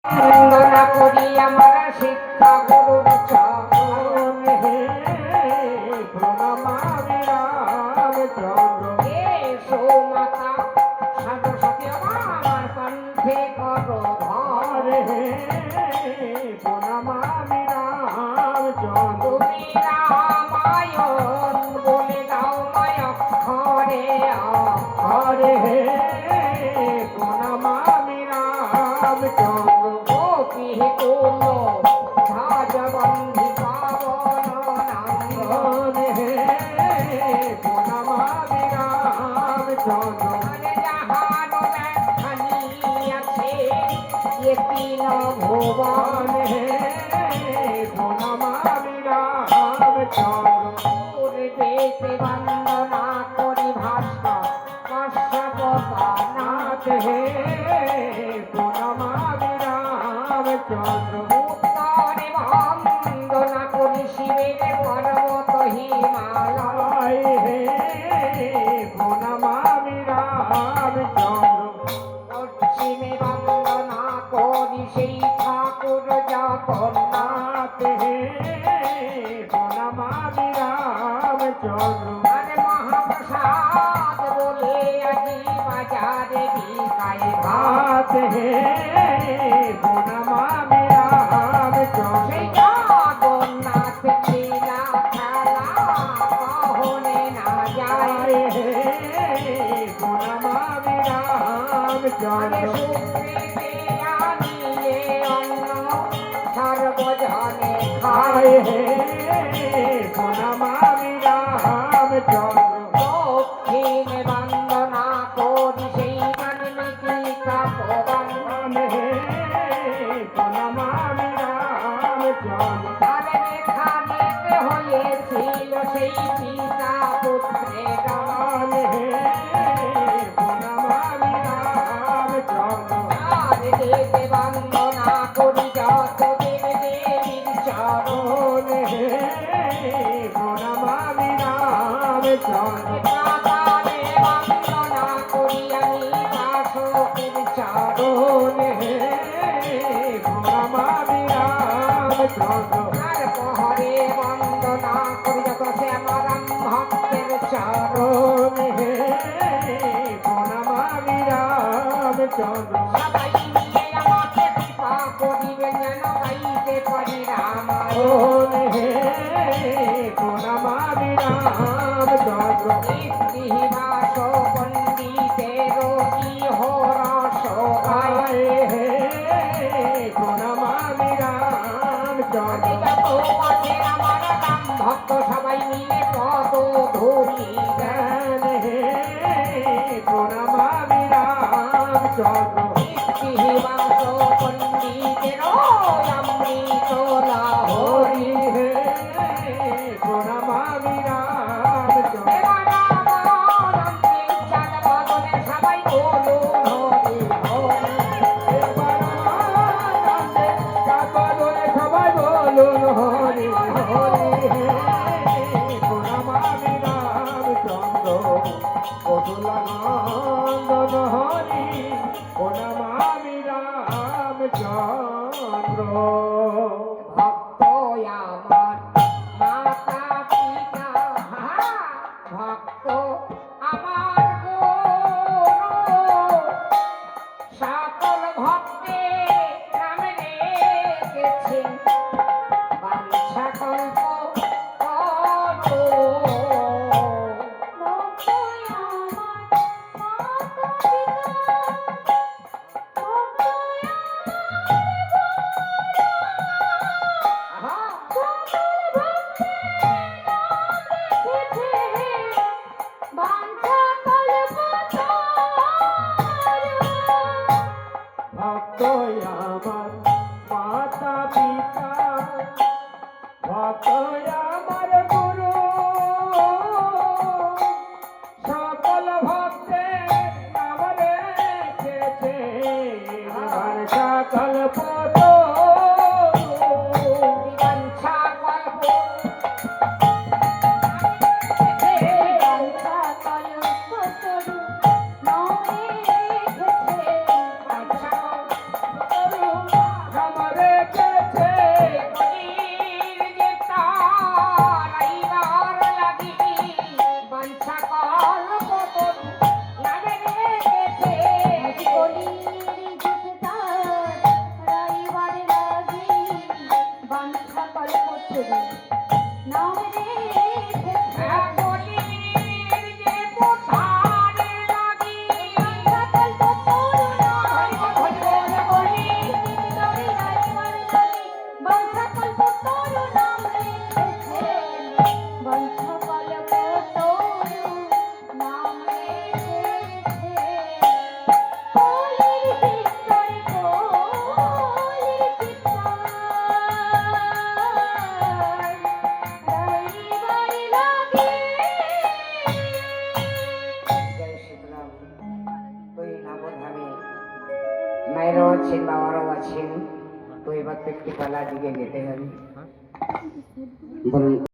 বন্দনা করি আমার শিক্ষা গুরুর চরণে প্রণমামি রামচন্দ্র এসো মাতা সরস্বতী আমার কণ্ঠে করো ধরে প্রণমামি রামচন্দ্র তুমি রামায়ণ বলে দাও মায়া ঘরে হরে প্রণমামি রামচন্দ্র গোপী কুল ধ্বজবন্ধি পাবন নাম প্রণমামি রামচন্দ্র মানে জাহান খানি আছে এ তিন ভুবন প্রণমামি রামচন্দ্র পূর্বেতে বন্দনা করি ভাস্কর কশ্যপনাথ হে প্রণমামি রামচন্দ্র উত্তরে বন্দনা করি শিবের পর্বত হিমালয় হে প্রণমামি রামচন্দ্র পশ্চিমে বন্দনা করি সেই ঠাকুর জগন্নাথ হে প্রণমামি রামচন্দ্র মানে মহাপ্রসাদ বলে আজি বাজারে বিকায় ভাত হে প্রণমামি রামচন্দ্র সেই জগন্নাথ লীলা খেলা কহনে না যায় হে প্রণমামি মানে রামচন্দ্র সুকৃতি আনিয়ে অন্ন সর্বজনে হায় খায় হে প্রণমামি রামচন্দ্র দক্ষিণে বন্দনা করি সেই বাল্মীকি তপোবন হে প্রণমামি রামচন্দ্র আরে এখানে হয়েছিল সেই পিতা পুত্রের গান। হে প্রণমামি রামচন্দ্র আর দেবে বন্দনা করি যত দেব দেবীর চরণ হে প্রণমামি রামচন্দ্র পাতালে বন্দনা করি আমি বাসকের চরণ হে প্রণমামি রামচন্দ্র আর পহরে বন্দনা করি যত শ্যামারাম ভক্তের চরণ হে প্রণমামি রামচন্দ্র সবাই মিলে আমাকে কৃপা করিবে যেন গাইতে পারি রামায়ণ হে প্রণমামি রামচন্দ্র ইতিহাস পণ্ডিতের ইহরস গায় হে প্রণমামি রামচন্দ্র যত আছে আমার রাম ভক্ত সবাই মিলে পদ ধরি জ্ঞান হে প্রণমামি রামচন্দ্র ইতিহাস পণ্ডিতের অমৃত লাহরি হরি হে প্রণমামি রামচন্দ্র সবাই বলুন হরি হরি সবাই বলুন হরি হরি প্রণমামি রামচন্দ্র কতুলানন্দন হরি প্রণমামি রামচন্দ্র ভক্ত আমার মাতা পিতা ভক্ত আমার গুরু সকল ভক্তের নাম রেখেছেন বাঞ্ছা কল্প ভক্ত আমার মাতা পিতা ভক্ত আমার গুরু সকল ভক্তের নাম রেখেছে সকল পত বাঞ্ছা কল্প তরু নাম রেখেছে বলির যে কোথারে লাগি বংশকল্প তরু নাম রেখেছে বলি তরি রাইবার লাগি বংশকল্প তরু নাম রেখেছে বংশকল্প তরু নাম রেখেছে কলির চিত্তর কলির চিত্তর রাইবার লাগি জয় শীতলাম তুই নবধামে মায়েরও আছেন বাবারও আছেন তো এবার তো একটু পালা দিকে যেতে হবে বলুন